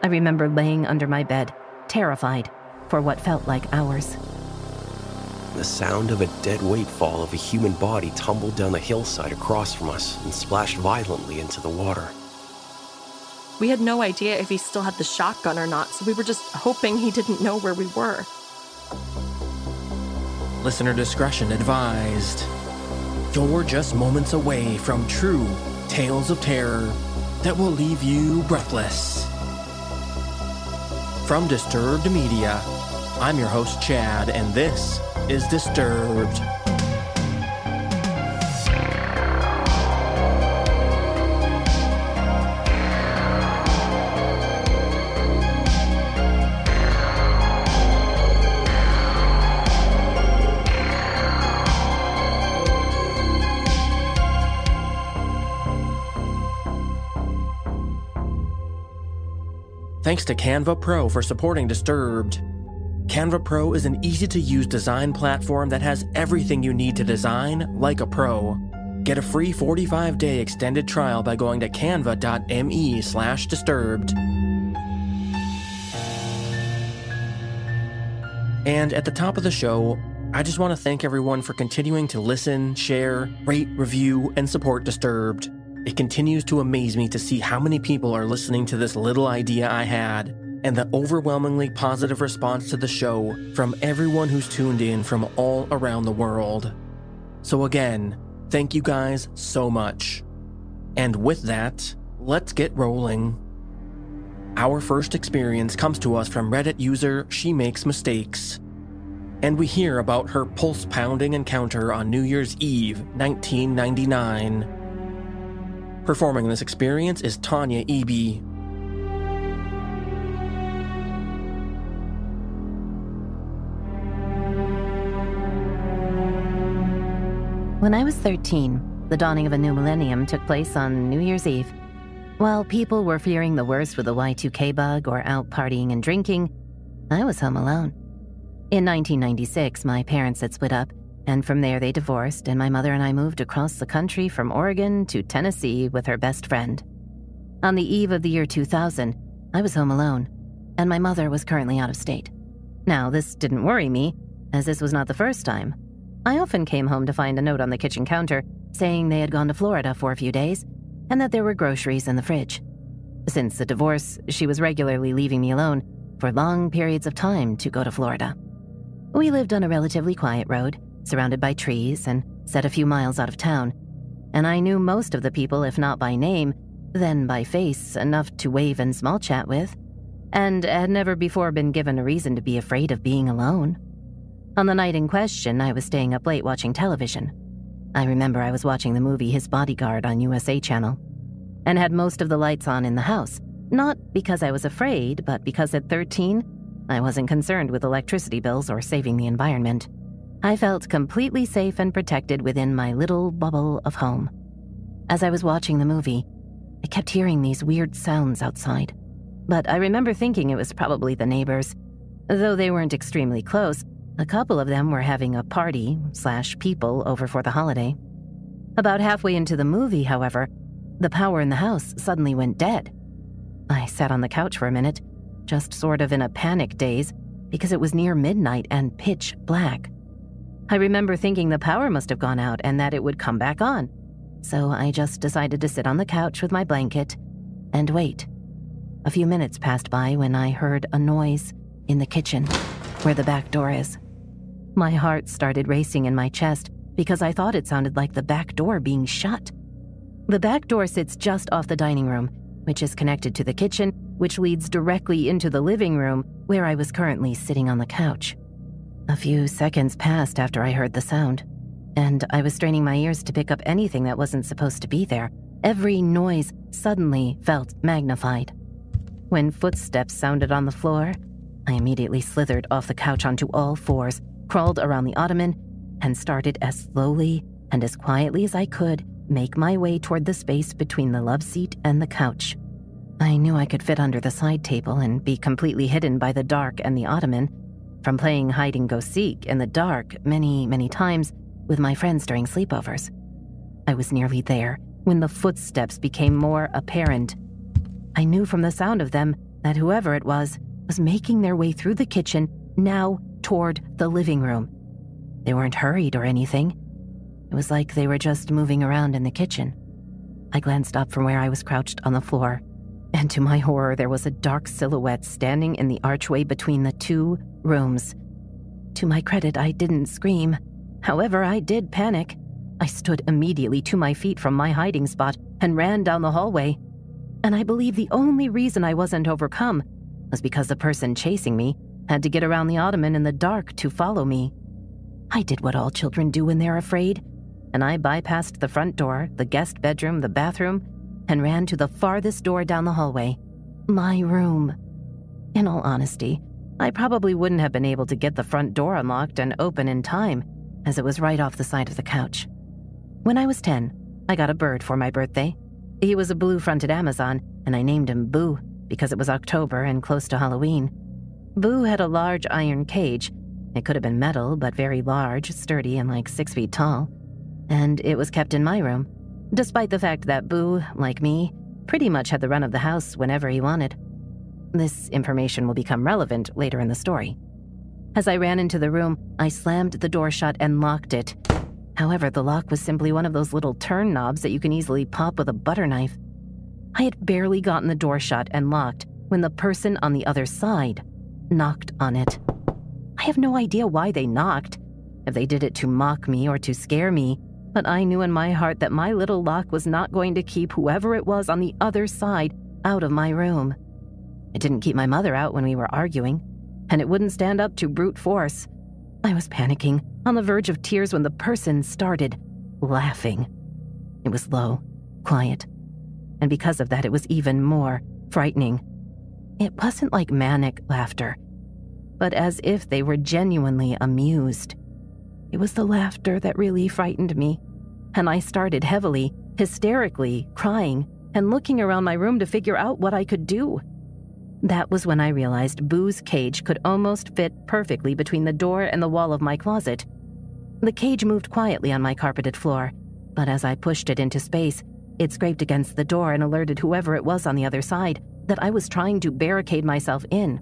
I remember laying under my bed, terrified, for what felt like hours. The sound of a dead weight fall of a human body tumbled down the hillside across from us and splashed violently into the water. We had no idea if he still had the shotgun or not, so we were just hoping he didn't know where we were. Listener discretion advised. You're just moments away from true tales of terror that will leave you breathless. From Disturbed Media, I'm your host Chad, and this is Disturbed. Thanks to Canva Pro for supporting Disturbed. Canva Pro is an easy-to-use design platform that has everything you need to design like a pro. Get a free 45-day extended trial by going to canva.me/disturbed. And at the top of the show, I just want to thank everyone for continuing to listen, share, rate, review, and support Disturbed. It continues to amaze me to see how many people are listening to this little idea I had, and the overwhelmingly positive response to the show from everyone who's tuned in from all around the world. So again, thank you guys so much. And with that, let's get rolling. Our first experience comes to us from Reddit user She Makes Mistakes, and we hear about her pulse-pounding encounter on New Year's Eve, 1999. Performing this experience is Tanya Eby. When I was 13, the dawning of a new millennium took place on New Year's Eve. While people were fearing the worst with the Y2K bug or out partying and drinking, I was home alone. In 1996, my parents had split up, and from there they divorced, and my mother and I moved across the country from Oregon to Tennessee with her best friend. On the eve of the year 2000, I was home alone, and my mother was currently out of state. Now, this didn't worry me, as this was not the first time. I often came home to find a note on the kitchen counter saying they had gone to Florida for a few days, and that there were groceries in the fridge. Since the divorce, she was regularly leaving me alone for long periods of time to go to Florida. We lived on a relatively quiet road, surrounded by trees and set a few miles out of town, and I knew most of the people, if not by name, then by face, enough to wave and small chat with, and had never before been given a reason to be afraid of being alone. On the night in question, I was staying up late watching television. I remember I was watching the movie His Bodyguard on USA Channel, and had most of the lights on in the house, not because I was afraid, but because at 13, I wasn't concerned with electricity bills or saving the environment. I felt completely safe and protected within my little bubble of home. As I was watching the movie, I kept hearing these weird sounds outside, but I remember thinking it was probably the neighbors. Though they weren't extremely close, a couple of them were having a party/people over for the holiday. About halfway into the movie, however, the power in the house suddenly went dead. I sat on the couch for a minute, just sort of in a panic daze, because it was near midnight and pitch black. I remember thinking the power must have gone out and that it would come back on, so I just decided to sit on the couch with my blanket and wait. A few minutes passed by when I heard a noise in the kitchen, where the back door is. My heart started racing in my chest because I thought it sounded like the back door being shut. The back door sits just off the dining room, which is connected to the kitchen, which leads directly into the living room, where I was currently sitting on the couch. A few seconds passed after I heard the sound, and I was straining my ears to pick up anything that wasn't supposed to be there. Every noise suddenly felt magnified. When footsteps sounded on the floor, I immediately slithered off the couch onto all fours, crawled around the ottoman, and started as slowly and as quietly as I could make my way toward the space between the love seat and the couch. I knew I could fit under the side table and be completely hidden by the dark and the ottoman, from playing hide-and-go-seek in the dark many, many times with my friends during sleepovers. I was nearly there when the footsteps became more apparent. I knew from the sound of them that whoever it was making their way through the kitchen, now toward the living room. They weren't hurried or anything. It was like they were just moving around in the kitchen. I glanced up from where I was crouched on the floor, and to my horror, there was a dark silhouette standing in the archway between the two rooms. To my credit, I didn't scream. However, I did panic. I stood immediately to my feet from my hiding spot and ran down the hallway. And I believe the only reason I wasn't overcome was because the person chasing me had to get around the ottoman in the dark to follow me. I did what all children do when they're afraid, and I bypassed the front door, the guest bedroom, the bathroom, and ran to the farthest door down the hallway, my room. In all honesty, I probably wouldn't have been able to get the front door unlocked and open in time, as it was right off the side of the couch. When I was 10, I got a bird for my birthday. He was a blue-fronted Amazon, and I named him Boo because it was October and close to Halloween. Boo had a large iron cage. It could have been metal, but very large, sturdy, and like 6 feet tall. And it was kept in my room, despite the fact that Boo, like me, pretty much had the run of the house whenever he wanted. This information will become relevant later in the story. As I ran into the room, I slammed the door shut and locked it. However, the lock was simply one of those little turn knobs that you can easily pop with a butter knife. I had barely gotten the door shut and locked when the person on the other side knocked on it. I have no idea why they knocked, if they did it to mock me or to scare me, but I knew in my heart that my little lock was not going to keep whoever it was on the other side out of my room. It didn't keep my mother out when we were arguing, and it wouldn't stand up to brute force. I was panicking, on the verge of tears when the person started laughing. It was low, quiet, and because of that, it was even more frightening. It wasn't like manic laughter, but as if they were genuinely amused. It was the laughter that really frightened me, and I started heavily, hysterically, crying, and looking around my room to figure out what I could do. That was when I realized Boo's cage could almost fit perfectly between the door and the wall of my closet. The cage moved quietly on my carpeted floor, but as I pushed it into space, it scraped against the door and alerted whoever it was on the other side that I was trying to barricade myself in.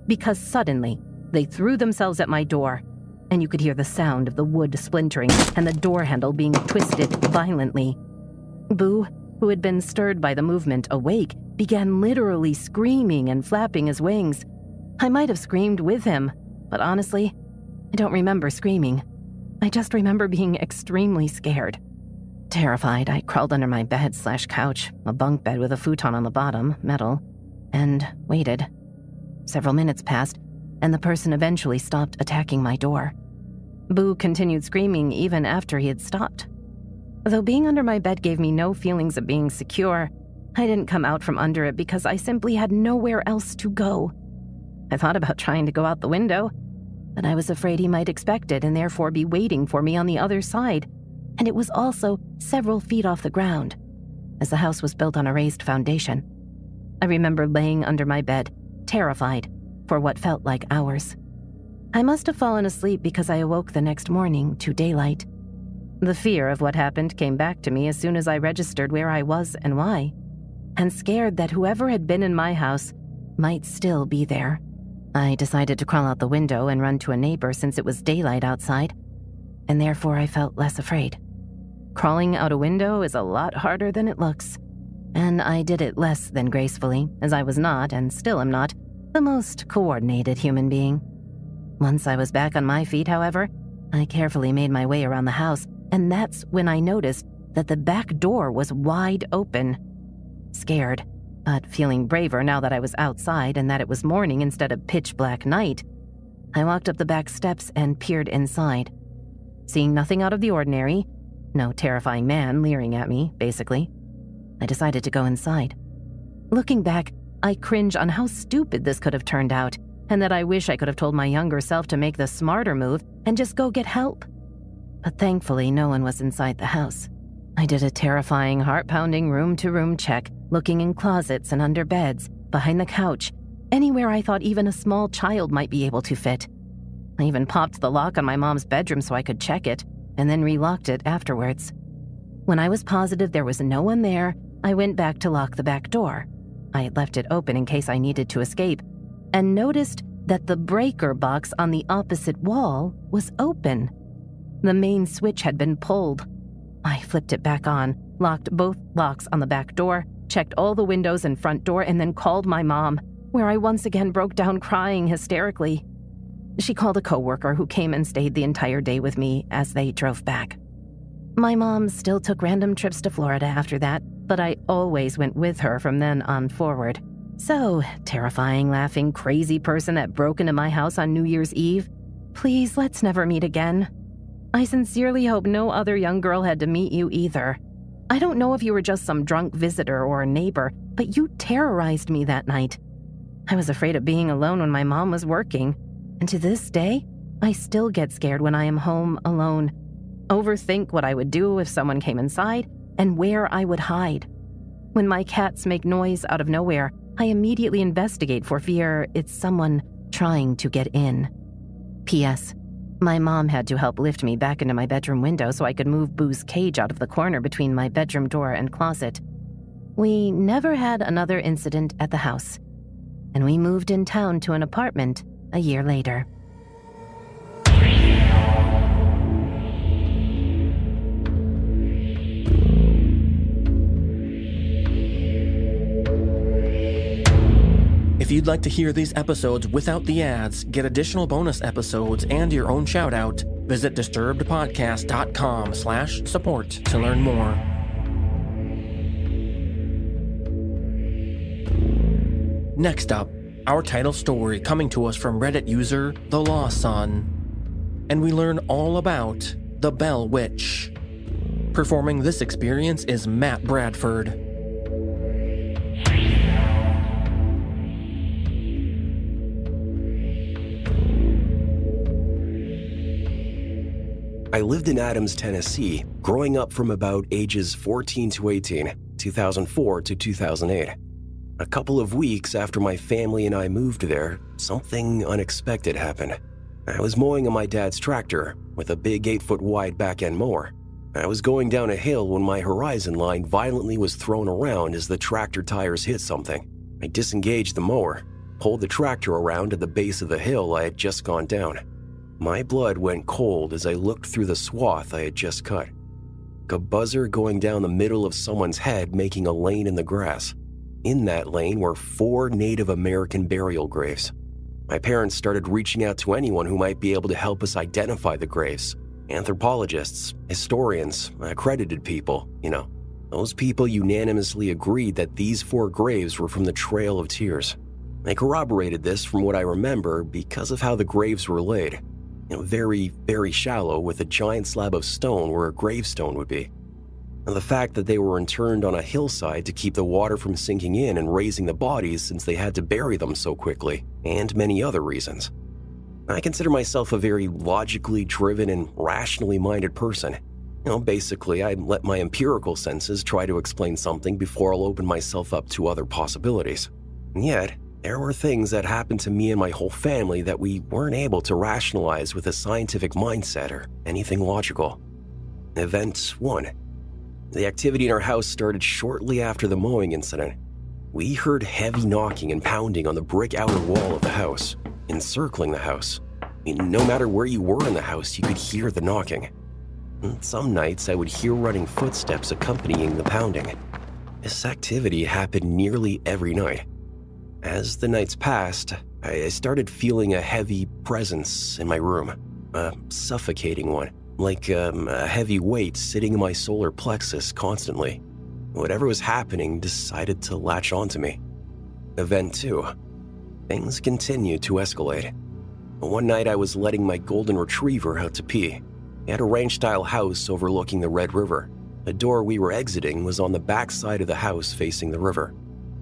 Because suddenly, they threw themselves at my door, and you could hear the sound of the wood splintering and the door handle being twisted violently. Boo, who had been stirred by the movement awake, began literally screaming and flapping his wings. I might have screamed with him, but honestly, I don't remember screaming. I just remember being extremely scared. Terrified, I crawled under my bed/couch, a bunk bed with a futon on the bottom, metal, and waited. Several minutes passed, and the person eventually stopped attacking my door. Boo continued screaming even after he had stopped. Though being under my bed gave me no feelings of being secure, I didn't come out from under it because I simply had nowhere else to go. I thought about trying to go out the window, but I was afraid he might expect it and therefore be waiting for me on the other side, and it was also several feet off the ground, as the house was built on a raised foundation. I remember laying under my bed, terrified, for what felt like hours. I must have fallen asleep because I awoke the next morning to daylight. The fear of what happened came back to me as soon as I registered where I was and why, and scared that whoever had been in my house might still be there. I decided to crawl out the window and run to a neighbor since it was daylight outside, and therefore I felt less afraid. Crawling out a window is a lot harder than it looks, and I did it less than gracefully, as I was not, and still am not, the most coordinated human being. Once I was back on my feet, however, I carefully made my way around the house, and that's when I noticed that the back door was wide open. Scared, but feeling braver now that I was outside and that it was morning instead of pitch black night, I walked up the back steps and peered inside. Seeing nothing out of the ordinary, no terrifying man leering at me, basically, I decided to go inside. Looking back, I cringe on how stupid this could have turned out, and that I wish I could have told my younger self to make the smarter move and just go get help. But thankfully, no one was inside the house. I did a terrifying, heart-pounding room-to-room check, looking in closets and under beds, behind the couch, anywhere I thought even a small child might be able to fit. I even popped the lock on my mom's bedroom so I could check it, and then relocked it afterwards. When I was positive there was no one there, I went back to lock the back door. I had left it open in case I needed to escape, and noticed that the breaker box on the opposite wall was open. The main switch had been pulled. I flipped it back on, locked both locks on the back door, checked all the windows and front door, and then called my mom, where I once again broke down crying hysterically. She called a coworker who came and stayed the entire day with me as they drove back. My mom still took random trips to Florida after that, but I always went with her from then on forward. So, terrifying, laughing, crazy person that broke into my house on New Year's Eve, please let's never meet again. I sincerely hope no other young girl had to meet you either. I don't know if you were just some drunk visitor or a neighbor, but you terrorized me that night. I was afraid of being alone when my mom was working, and to this day, I still get scared when I am home alone. Overthink what I would do if someone came inside and where I would hide. When my cats make noise out of nowhere, I immediately investigate for fear it's someone trying to get in. P.S. My mom had to help lift me back into my bedroom window so I could move Boo's cage out of the corner between my bedroom door and closet. We never had another incident at the house, and we moved in town to an apartment a year later. If you'd like to hear these episodes without the ads, get additional bonus episodes, and your own shout-out, visit disturbedpodcast.com/support to learn more. Next up, our title story coming to us from Reddit user The Lost Son. And we learn all about the Bell Witch. Performing this experience is Matt Bradford. I lived in Adams, Tennessee, growing up from about ages 14 to 18, 2004 to 2008. A couple of weeks after my family and I moved there, something unexpected happened. I was mowing on my dad's tractor with a big 8-foot wide back-end mower. I was going down a hill when my horizon line violently was thrown around as the tractor tires hit something. I disengaged the mower, pulled the tractor around at the base of the hill I had just gone down. My blood went cold as I looked through the swath I had just cut. A buzzer going down the middle of someone's head, making a lane in the grass. In that lane were 4 Native American burial graves. My parents started reaching out to anyone who might be able to help us identify the graves. Anthropologists, historians, accredited people, Those people unanimously agreed that these 4 graves were from the Trail of Tears. I corroborated this from what I remember because of how the graves were laid. Very, very shallow with a giant slab of stone where a gravestone would be. And the fact that they were interned on a hillside to keep the water from sinking in and raising the bodies since they had to bury them so quickly, and many other reasons. I consider myself a very logically driven and rationally minded person. Basically, I let my empirical senses try to explain something before I'll open myself up to other possibilities. And yet, there were things that happened to me and my whole family that we weren't able to rationalize with a scientific mindset or anything logical. Event 1. The activity in our house started shortly after the mowing incident. We heard heavy knocking and pounding on the brick outer wall of the house, encircling the house. No matter where you were in the house, you could hear the knocking. And some nights I would hear running footsteps accompanying the pounding. This activity happened nearly every night. As the nights passed, I started feeling a heavy presence in my room, a suffocating one, like a heavy weight sitting in my solar plexus constantly. Whatever was happening decided to latch onto me. Event 2. Things continued to escalate. One night I was letting my golden retriever out to pee. We had a ranch-style house overlooking the Red River. The door we were exiting was on the back side of the house facing the river.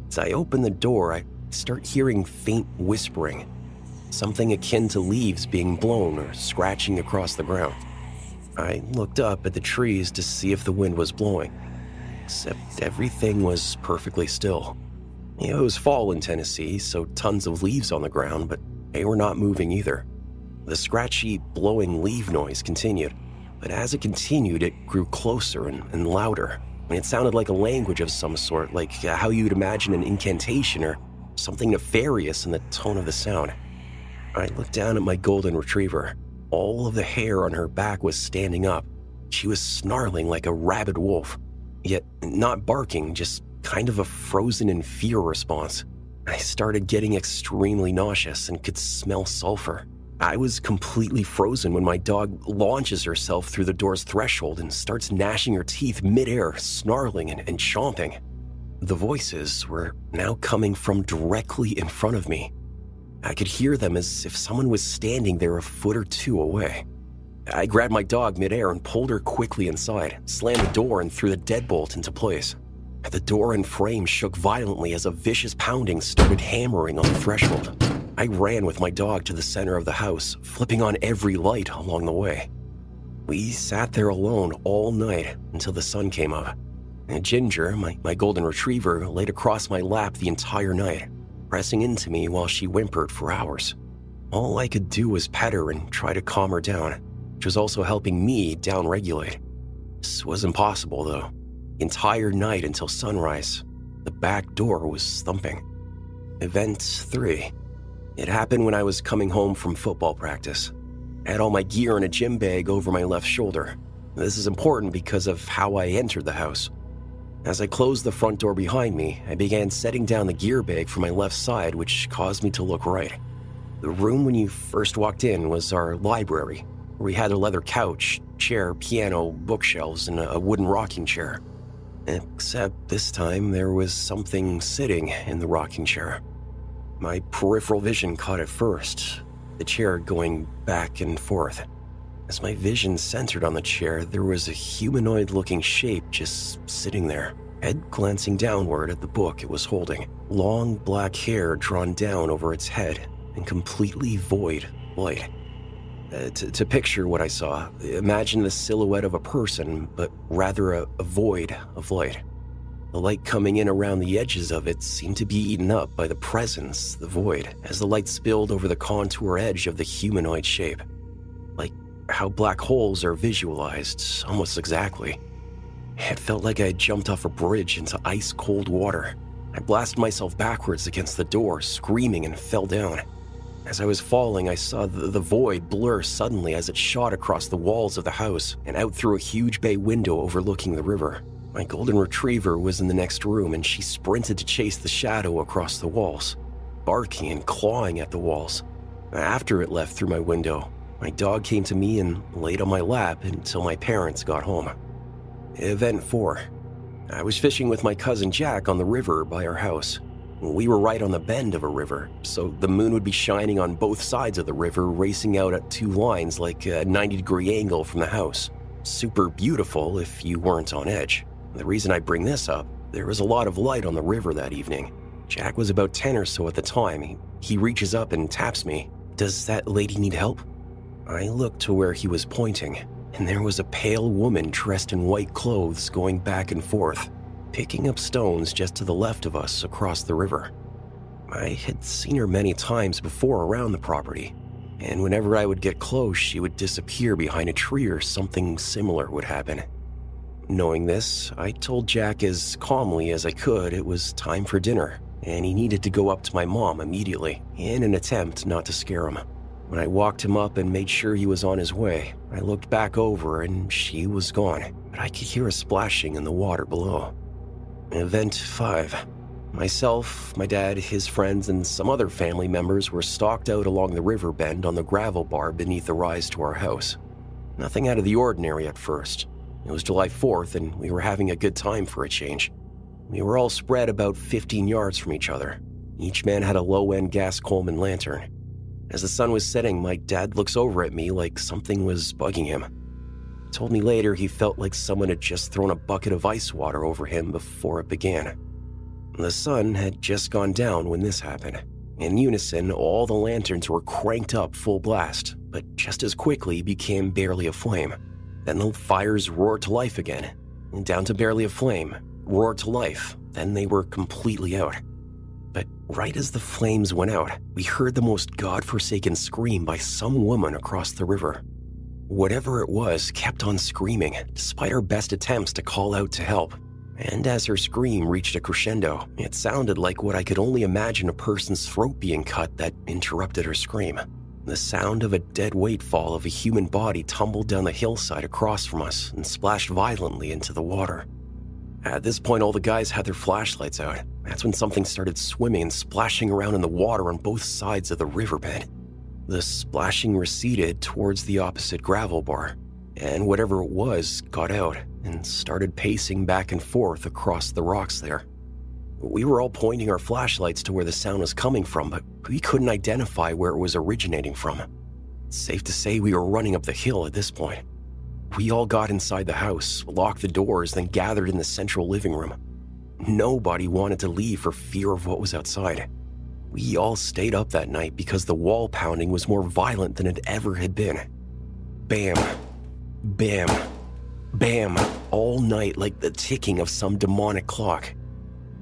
As I opened the door, I start hearing faint whispering, something akin to leaves being blown or scratching across the ground. I looked up at the trees to see if the wind was blowing, except everything was perfectly still. It was fall in Tennessee, so tons of leaves on the ground, but they were not moving either. The scratchy, blowing leaf noise continued, but as it continued, it grew closer and louder. It sounded like a language of some sort, like how you'd imagine an incantation or something nefarious in the tone of the sound. I looked down at my golden retriever. All of the hair on her back was standing up. She was snarling like a rabid wolf, yet not barking, just kind of a frozen in fear response. I started getting extremely nauseous and could smell sulfur. I was completely frozen when my dog launches herself through the door's threshold and starts gnashing her teeth midair, snarling and chomping. The voices were now coming from directly in front of me. I could hear them as if someone was standing there a foot or two away. I grabbed my dog midair and pulled her quickly inside, slammed the door and threw the deadbolt into place. The door and frame shook violently as a vicious pounding started hammering on the threshold. I ran with my dog to the center of the house, flipping on every light along the way. We sat there alone all night until the sun came up. And Ginger, my golden retriever, laid across my lap the entire night, pressing into me while she whimpered for hours. All I could do was pet her and try to calm her down, which was also helping me downregulate. This was impossible, though. The entire night until sunrise, the back door was thumping. Event 3. It happened when I was coming home from football practice. I had all my gear in a gym bag over my left shoulder. This is important because of how I entered the house. As I closed the front door behind me, I began setting down the gear bag for my left side, which caused me to look right. The room when you first walked in was our library, where we had a leather couch, chair, piano, bookshelves, and a wooden rocking chair. Except this time there was something sitting in the rocking chair. My peripheral vision caught it first, the chair going back and forth. As my vision centered on the chair, there was a humanoid-looking shape just sitting there, head glancing downward at the book it was holding, long black hair drawn down over its head, and completely void light. To picture what I saw, imagine the silhouette of a person, but rather a void of light. The light coming in around the edges of it seemed to be eaten up by the presence, the void, as the light spilled over the contour edge of the humanoid shape. Like how black holes are visualized, almost exactly. It felt like I had jumped off a bridge into ice-cold water. I blasted myself backwards against the door, screaming, and fell down. As I was falling, I saw the void blur suddenly as it shot across the walls of the house and out through a huge bay window overlooking the river. My golden retriever was in the next room, and she sprinted to chase the shadow across the walls, barking and clawing at the walls. After it left through my window, my dog came to me and laid on my lap until my parents got home. Event 4. I was fishing with my cousin Jack on the river by our house. We were right on the bend of a river, so the moon would be shining on both sides of the river, racing out at two lines like a 90-degree angle from the house. Super beautiful if you weren't on edge. The reason I bring this up, there was a lot of light on the river that evening. Jack was about 10 or so at the time. He reaches up and taps me. "Does that lady need help?" I looked to where he was pointing, and there was a pale woman dressed in white clothes going back and forth, picking up stones just to the left of us across the river. I had seen her many times before around the property, and whenever I would get close, she would disappear behind a tree or something similar would happen. Knowing this, I told Jack as calmly as I could it was time for dinner, and he needed to go up to my mom immediately, in an attempt not to scare him. When I walked him up and made sure he was on his way, I looked back over and she was gone, but I could hear a splashing in the water below. Event 5. Myself, my dad, his friends, and some other family members were stalked out along the river bend on the gravel bar beneath the rise to our house. Nothing out of the ordinary at first. It was July 4th, and we were having a good time for a change. We were all spread about 15 yards from each other. Each man had a low-end gas Coleman lantern. As the sun was setting, my dad looks over at me like something was bugging him. He told me later he felt like someone had just thrown a bucket of ice water over him before it began. The sun had just gone down when this happened. In unison, all the lanterns were cranked up full blast, but just as quickly became barely aflame. Then the fires roared to life again, and down to barely a flame, roared to life, then they were completely out. But right as the flames went out, we heard the most godforsaken scream by some woman across the river. Whatever it was kept on screaming, despite our best attempts to call out to help. And as her scream reached a crescendo, it sounded like what I could only imagine a person's throat being cut that interrupted her scream. The sound of a dead weight fall of a human body tumbled down the hillside across from us and splashed violently into the water. At this point, all the guys had their flashlights out. That's when something started swimming and splashing around in the water on both sides of the riverbed. The splashing receded towards the opposite gravel bar, and whatever it was got out and started pacing back and forth across the rocks there. We were all pointing our flashlights to where the sound was coming from, but we couldn't identify where it was originating from. It's safe to say we were running up the hill at this point. We all got inside the house, locked the doors, then gathered in the central living room. Nobody wanted to leave for fear of what was outside. We all stayed up that night because the wall pounding was more violent than it ever had been. Bam, bam, bam, all night like the ticking of some demonic clock.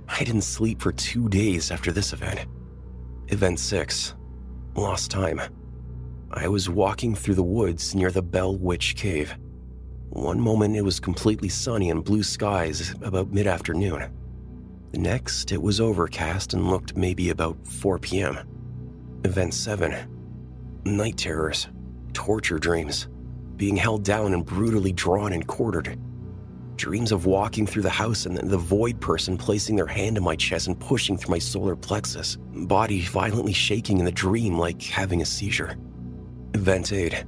I didn't sleep for 2 days after this event. Event 6. Lost time. I was walking through the woods near the Bell Witch Cave. One moment it was completely sunny and blue skies about mid-afternoon. The next it was overcast and looked maybe about 4 p.m. Event 7. Night terrors. Torture dreams. Being held down and brutally drawn and quartered. Dreams of walking through the house and the void person placing their hand on my chest and pushing through my solar plexus. Body violently shaking in the dream like having a seizure. Event 8.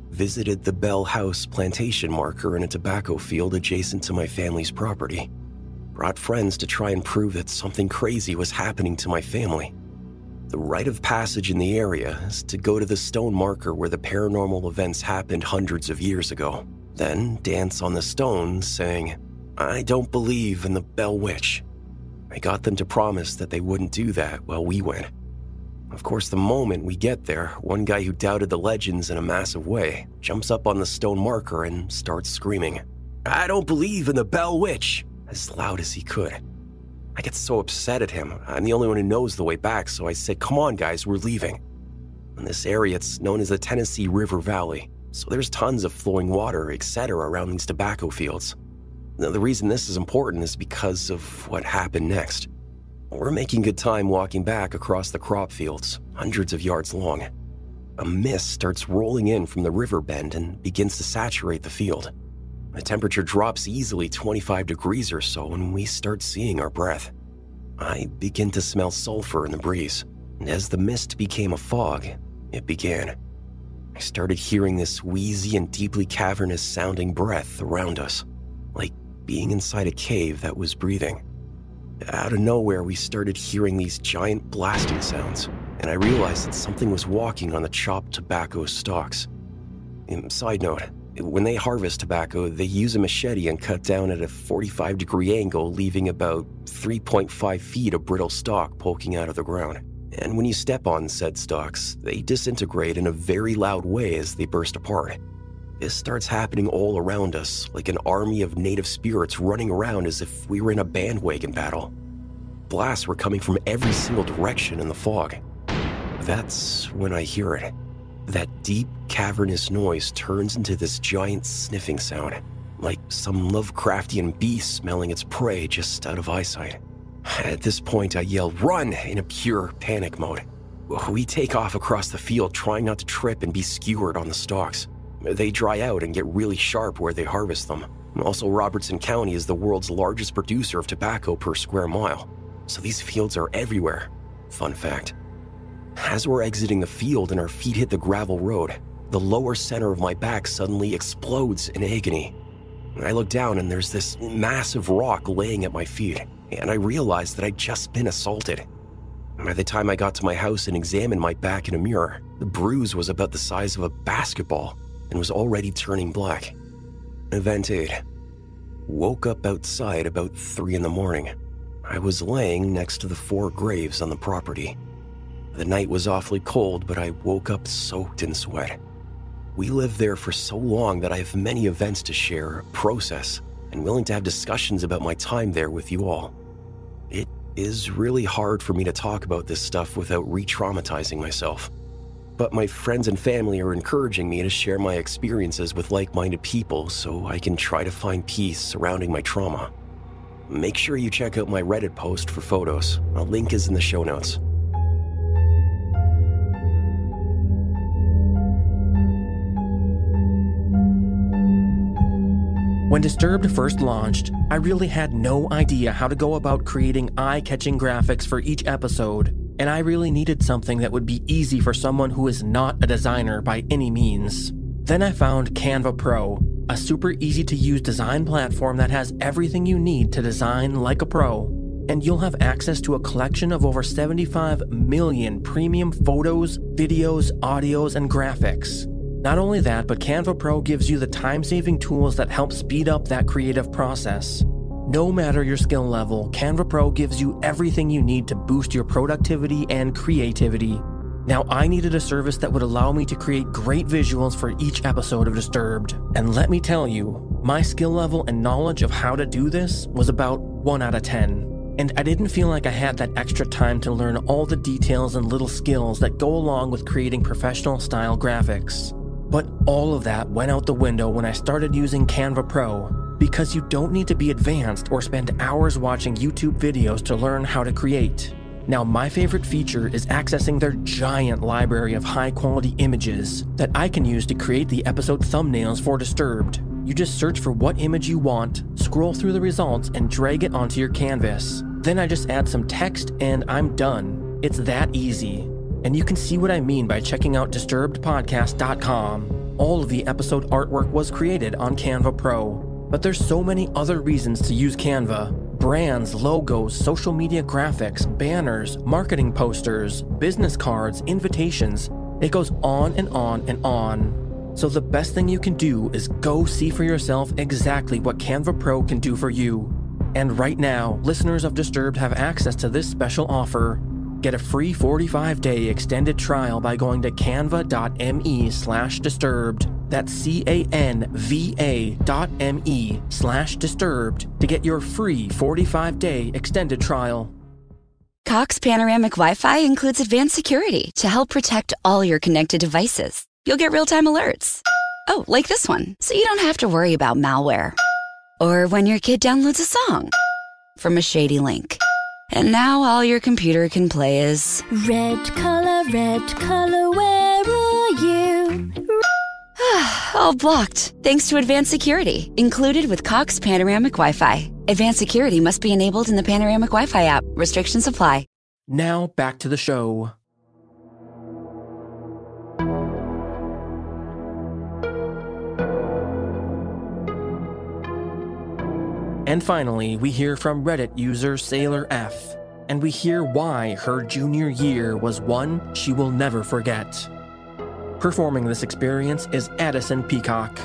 Visited the Bell House plantation marker in a tobacco field adjacent to my family's property. Brought friends to try and prove that something crazy was happening to my family. The rite of passage in the area is to go to the stone marker where the paranormal events happened hundreds of years ago. Then dance on the stone saying, "I don't believe in the Bell Witch." I got them to promise that they wouldn't do that while we went. Of course, the moment we get there, one guy who doubted the legends in a massive way jumps up on the stone marker and starts screaming, "I don't believe in the Bell Witch," as loud as he could. I get so upset at him. I'm the only one who knows the way back, so I said, "Come on, guys, we're leaving." In this area, it's known as the Tennessee River Valley, so there's tons of flowing water, etc. around these tobacco fields. Now, the reason this is important is because of what happened next. We're making good time walking back across the crop fields, hundreds of yards long. A mist starts rolling in from the river bend and begins to saturate the field. The temperature drops easily 25 degrees or so, and we start seeing our breath. I begin to smell sulfur in the breeze, and as the mist became a fog, it began. I started hearing this wheezy and deeply cavernous sounding breath around us, like being inside a cave that was breathing. Out of nowhere, we started hearing these giant blasting sounds, and I realized that something was walking on the chopped tobacco stalks. Side note, when they harvest tobacco, they use a machete and cut down at a 45-degree angle, leaving about 3.5 feet of brittle stalk poking out of the ground. And when you step on said stalks, they disintegrate in a very loud way as they burst apart. This starts happening all around us, like an army of native spirits running around as if we were in a bandwagon battle. Blasts were coming from every single direction in the fog. That's when I hear it. That deep, cavernous noise turns into this giant sniffing sound, like some Lovecraftian beast smelling its prey just out of eyesight. At this point, I yell, "Run!" in a pure panic mode. We take off across the field, trying not to trip and be skewered on the stalks. They dry out and get really sharp where they harvest them. Also, Robertson County is the world's largest producer of tobacco per square mile, so these fields are everywhere. Fun fact. As we're exiting the field and our feet hit the gravel road, the lower center of my back suddenly explodes in agony. I look down and there's this massive rock laying at my feet, and I realize that I'd just been assaulted. By the time I got to my house and examined my back in a mirror, the bruise was about the size of a basketball and was already turning black. Event 8. Woke up outside about 3 in the morning. I was laying next to the 4 graves on the property. The night was awfully cold, but I woke up soaked in sweat. We lived there for so long that I have many events to share, process, and willing to have discussions about my time there with you all. It is really hard for me to talk about this stuff without re-traumatizing myself. But my friends and family are encouraging me to share my experiences with like-minded people so I can try to find peace surrounding my trauma. make sure you check out my Reddit post for photos. A link is in the show notes. When Disturbed first launched, I really had no idea how to go about creating eye-catching graphics for each episode, and I really needed something that would be easy for someone who is not a designer by any means. Then I found Canva Pro, a super easy-to-use design platform that has everything you need to design like a pro, and you'll have access to a collection of over 75 million premium photos, videos, audios, and graphics. Not only that, but Canva Pro gives you the time-saving tools that help speed up that creative process. No matter your skill level, Canva Pro gives you everything you need to boost your productivity and creativity. Now, I needed a service that would allow me to create great visuals for each episode of Disturbed. And let me tell you, my skill level and knowledge of how to do this was about 1 out of 10. And I didn't feel like I had that extra time to learn all the details and little skills that go along with creating professional-style graphics. But all of that went out the window when I started using Canva Pro, because you don't need to be advanced or spend hours watching YouTube videos to learn how to create. Now, my favorite feature is accessing their giant library of high-quality images that I can use to create the episode thumbnails for Disturbed. You just search for what image you want, scroll through the results, and drag it onto your canvas. Then I just add some text and I'm done. It's that easy. And you can see what I mean by checking out disturbedpodcast.com. All of the episode artwork was created on Canva Pro. But there's so many other reasons to use Canva. Brands, logos, social media graphics, banners, marketing posters, business cards, invitations. It goes on and on and on. So the best thing you can do is go see for yourself exactly what Canva Pro can do for you. And right now, listeners of Disturbed have access to this special offer. Get a free 45-day extended trial by going to canva.me/disturbed. That's canva.me/disturbed to get your free 45-day extended trial. Cox Panoramic Wi-Fi includes advanced security to help protect all your connected devices. You'll get real-time alerts. Oh, like this one, so you don't have to worry about malware. Or when your kid downloads a song from a shady link. And now all your computer can play is red color, where are you? all blocked, thanks to advanced security, included with Cox Panoramic Wi-Fi. Advanced security must be enabled in the Panoramic Wi-Fi app. Restrictions apply. Now back to the show. And finally, we hear from Reddit user Sailor F, and we hear why her junior year was one she will never forget. Performing this experience is Addison Peacock.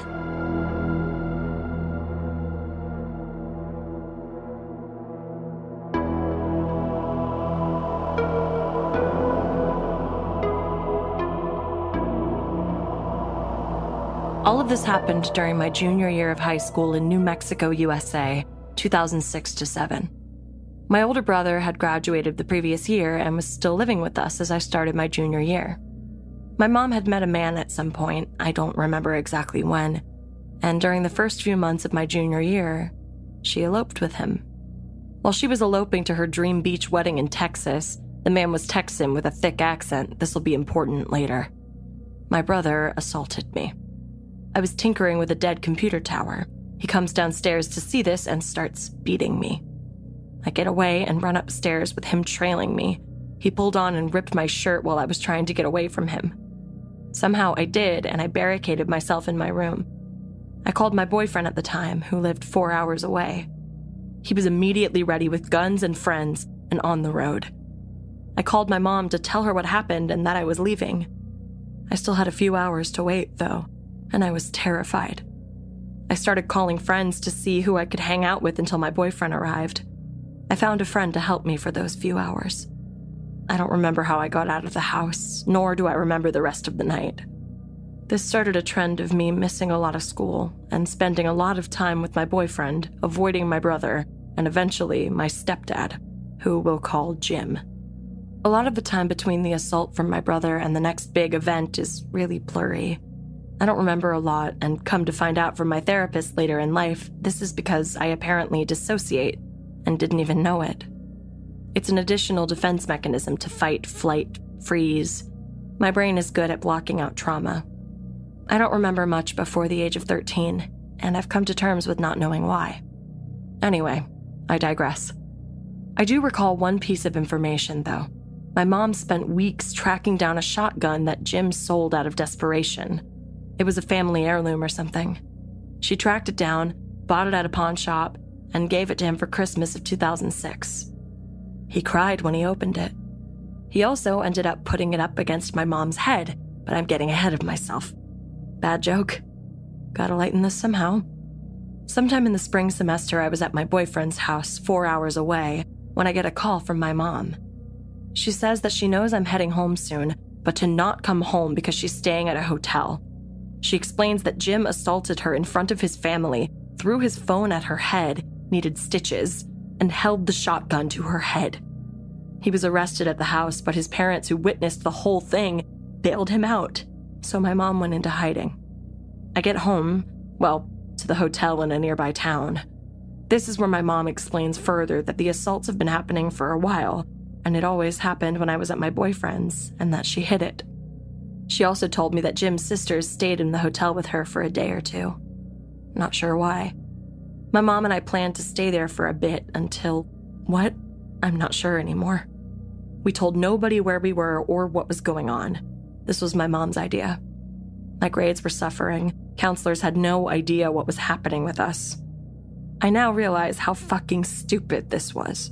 All of this happened during my junior year of high school in New Mexico, USA, 2006 to 7. My older brother had graduated the previous year and was still living with us as I started my junior year. My mom had met a man at some point, I don't remember exactly when, and during the first few months of my junior year, she eloped with him. While she was eloping to her dream beach wedding in Texas, the man was Texan with a thick accent. This will be important later. My brother assaulted me. I was tinkering with a dead computer tower. He comes downstairs to see this and starts beating me. I get away and run upstairs with him trailing me. He pulled on and ripped my shirt while I was trying to get away from him. Somehow I did, and I barricaded myself in my room. I called my boyfriend at the time, who lived 4 hours away. He was immediately ready with guns and friends and on the road. I called my mom to tell her what happened and that I was leaving. I still had a few hours to wait, though, and I was terrified. I started calling friends to see who I could hang out with until my boyfriend arrived. I found a friend to help me for those few hours. I don't remember how I got out of the house, nor do I remember the rest of the night. This started a trend of me missing a lot of school and spending a lot of time with my boyfriend, avoiding my brother, and eventually my stepdad, who we'll call Jim. A lot of the time between the assault from my brother and the next big event is really blurry. I don't remember a lot, and come to find out from my therapist later in life, this is because I apparently dissociate. and didn't even know it. It's an additional defense mechanism to fight, flight, freeze. My brain is good at blocking out trauma. I don't remember much before the age of 13, and I've come to terms with not knowing why. Anyway, I digress. I do recall one piece of information, though. My mom spent weeks tracking down a shotgun that Jim sold out of desperation. It was a family heirloom or something. She tracked it down, bought it at a pawn shop, and gave it to him for Christmas of 2006. He cried when he opened it. He also ended up putting it up against my mom's head, but I'm getting ahead of myself. Bad joke. Gotta lighten this somehow. Sometime in the spring semester, I was at my boyfriend's house 4 hours away when I get a call from my mom. She says that she knows I'm heading home soon, but to not come home because she's staying at a hotel. She explains that Jim assaulted her in front of his family, threw his phone at her head, needed stitches, and held the shotgun to her head. He was arrested at the house, but his parents, who witnessed the whole thing, bailed him out, so my mom went into hiding. I get home, well, to the hotel in a nearby town. This is where my mom explains further that the assaults have been happening for a while, and it always happened when I was at my boyfriend's, and that she hid it. She also told me that Jim's sisters stayed in the hotel with her for a day or two. Not sure why. My mom and I planned to stay there for a bit until... what? I'm not sure anymore. We told nobody where we were or what was going on. This was my mom's idea. My grades were suffering. Counselors had no idea what was happening with us. I now realize how fucking stupid this was.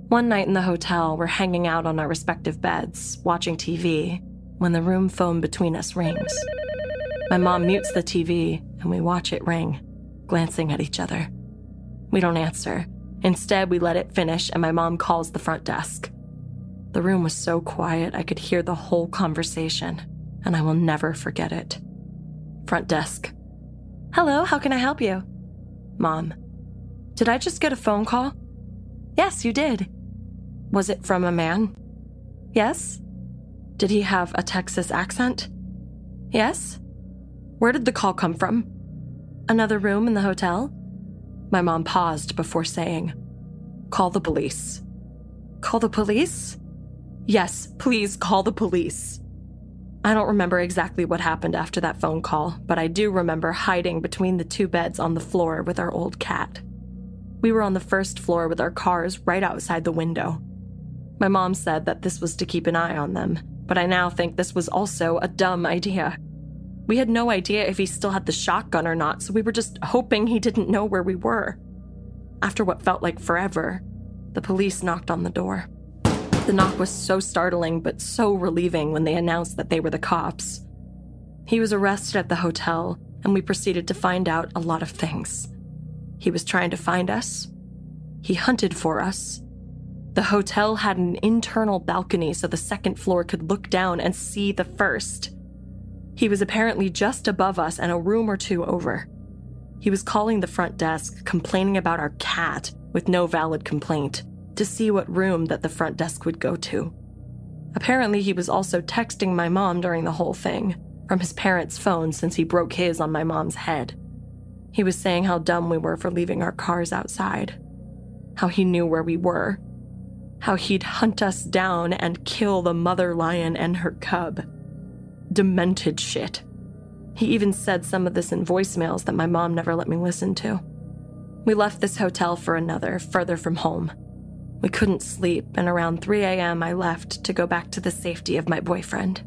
One night in the hotel, we're hanging out on our respective beds, watching TV, when the room phone between us rings. My mom mutes the TV, and we watch it ring, glancing at each other. We don't answer. Instead, we let it finish, and my mom calls the front desk. The room was so quiet, I could hear the whole conversation, and I will never forget it. Front desk. Hello, how can I help you? Mom. Did I just get a phone call? Yes, you did. Was it from a man? Yes. Did he have a Texas accent? Yes. Where did the call come from? Another room in the hotel? My mom paused before saying, "Call the police." Call the police? Yes, please call the police. I don't remember exactly what happened after that phone call, but I do remember hiding between the two beds on the floor with our old cat. We were on the first floor with our cars right outside the window. My mom said that this was to keep an eye on them, but I now think this was also a dumb idea. We had no idea if he still had the shotgun or not, so we were just hoping he didn't know where we were. After what felt like forever, the police knocked on the door. The knock was so startling but so relieving when they announced that they were the cops. He was arrested at the hotel, and we proceeded to find out a lot of things. He was trying to find us. He hunted for us. The hotel had an internal balcony so the second floor could look down and see the first. He was apparently just above us and a room or two over. He was calling the front desk, complaining about our cat with no valid complaint, to see what room that the front desk would go to. Apparently, he was also texting my mom during the whole thing, from his parents' phone since he broke his on my mom's head. He was saying how dumb we were for leaving our cars outside, how he knew where we were, how he'd hunt us down and kill the mother lion and her cub. Demented shit. He even said some of this in voicemails that my mom never let me listen to. We left this hotel for another, further from home. We couldn't sleep, and around 3 a.m. I left to go back to the safety of my boyfriend.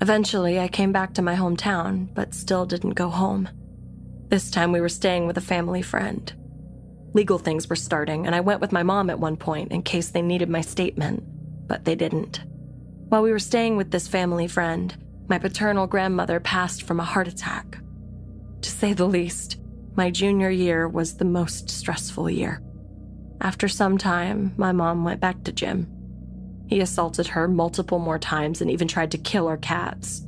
Eventually, I came back to my hometown, but still didn't go home. This time we were staying with a family friend. Legal things were starting, and I went with my mom at one point in case they needed my statement, but they didn't. While we were staying with this family friend, my paternal grandmother passed from a heart attack. To say the least, my junior year was the most stressful year. After some time, my mom went back to Jim. He assaulted her multiple more times and even tried to kill our cats.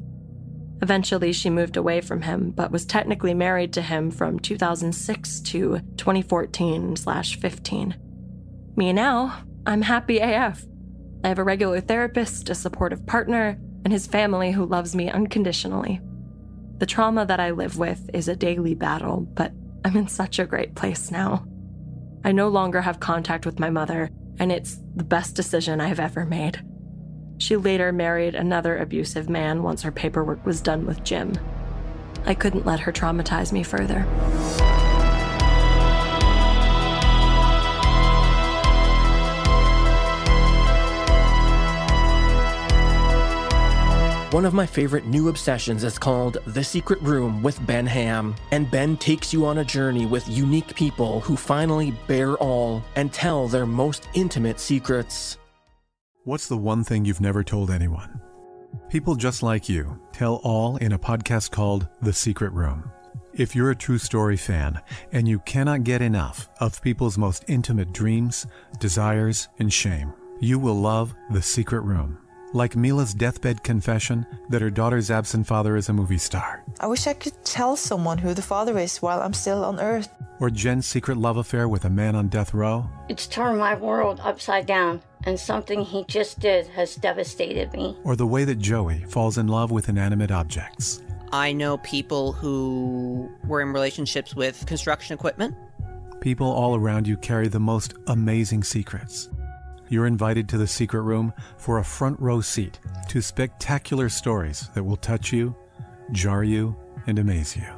Eventually, she moved away from him, but was technically married to him from 2006 to 2014/15. Me now, I'm happy AF. I have a regular therapist, a supportive partner, and his family who loves me unconditionally. The trauma that I live with is a daily battle, but I'm in such a great place now. I no longer have contact with my mother, and it's the best decision I have ever made. She later married another abusive man once her paperwork was done with Jim. I couldn't let her traumatize me further. One of my favorite new obsessions is called The Secret Room with Ben Ham, and Ben takes you on a journey with unique people who finally bear all and tell their most intimate secrets. What's the one thing you've never told anyone? People just like you tell all in a podcast called The Secret Room. If you're a true story fan and you cannot get enough of people's most intimate dreams, desires, and shame, you will love The Secret Room. Like Mila's deathbed confession that her daughter's absent father is a movie star. I wish I could tell someone who the father is while I'm still on Earth. Or Jen's secret love affair with a man on death row. It's turned my world upside down, and something he just did has devastated me. Or the way that Joey falls in love with inanimate objects. I know people who were in relationships with construction equipment. People all around you carry the most amazing secrets. You're invited to The Secret Room for a front row seat to spectacular stories that will touch you, jar you, and amaze you.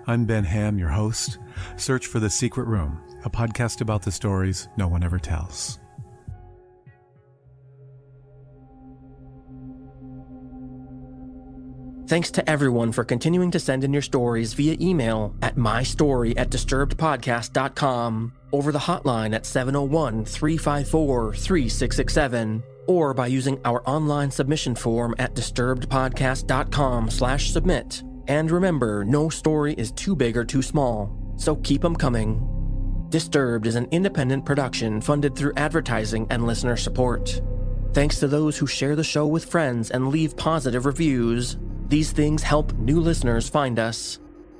I'm Ben Ham, your host. Search for The Secret Room, a podcast about the stories no one ever tells. Thanks to everyone for continuing to send in your stories via email at mystory@disturbedpodcast.com, over the hotline at 701-354-3667, or by using our online submission form at disturbedpodcast.com/submit. And remember, no story is too big or too small, so keep them coming. Disturbed is an independent production funded through advertising and listener support. Thanks to those who share the show with friends and leave positive reviews. These things help new listeners find us.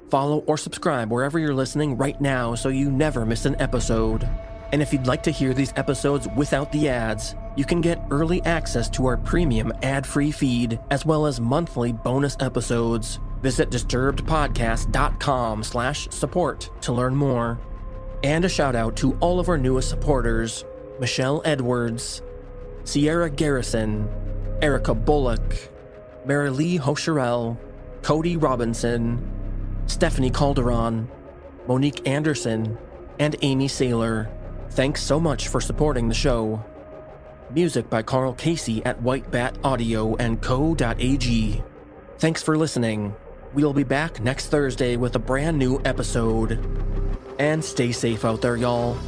Follow or subscribe wherever you're listening right now so you never miss an episode. And if you'd like to hear these episodes without the ads, you can get early access to our premium ad-free feed, as well as monthly bonus episodes. Visit disturbedpodcast.com/support to learn more. And a shout out to all of our newest supporters: Michelle Edwards, Sierra Garrison, Erica Bullock, Mary Lee Hosherell, Cody Robinson, Stephanie Calderon, Monique Anderson, and Amy Saylor. Thanks so much for supporting the show. Music by Carl Casey at White Bat Audio and Co.ag. Thanks for listening. We'll be back next Thursday with a brand new episode. And stay safe out there, y'all.